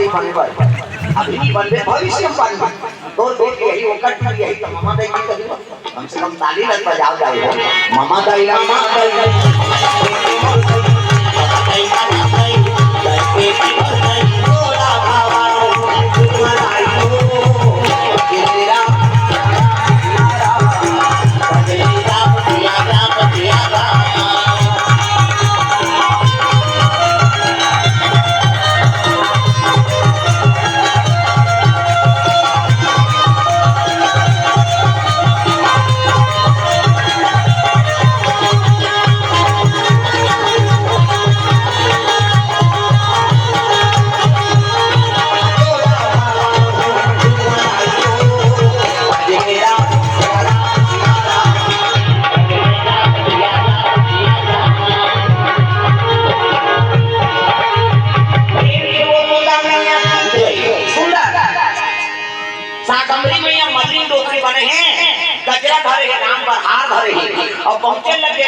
ममादाई बनबे अभी बनबे भविष्य में बनबे तोर बेटी यही ओकर यही तो ममादाई की करी कम से कम ताली लग बजाओ जाए ममादाई ला ममादाई गजरा धरे है नाम पर हार धरे है और पहुंचे लगे